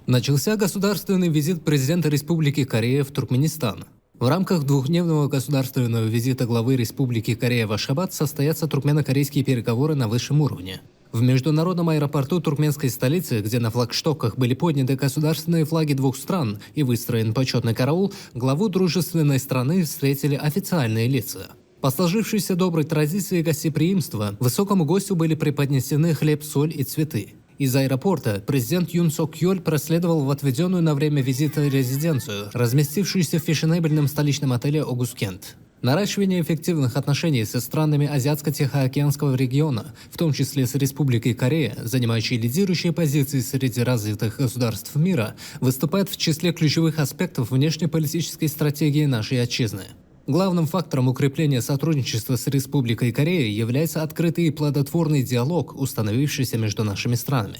Начался государственный визит президента Республики Корея в Туркменистан. В рамках двухдневного государственного визита главы Республики Корея в Ашхабад состоятся туркмено-корейские переговоры на высшем уровне. В международном аэропорту туркменской столицы, где на флагштоках были подняты государственные флаги двух стран и выстроен почетный караул, главу дружественной страны встретили официальные лица. По сложившейся доброй традиции гостеприимства, высокому гостю были преподнесены хлеб, соль и цветы. Из аэропорта президент Юн Сок Йоль проследовал в отведенную на время визита резиденцию, разместившуюся в фешенебельном столичном отеле «Огускент». Наращивание эффективных отношений со странами Азиатско-Тихоокеанского региона, в том числе с Республикой Корея, занимающей лидирующие позиции среди развитых государств мира, выступает в числе ключевых аспектов внешнеполитической стратегии нашей отчизны. Главным фактором укрепления сотрудничества с Республикой Корея является открытый и плодотворный диалог, установившийся между нашими странами.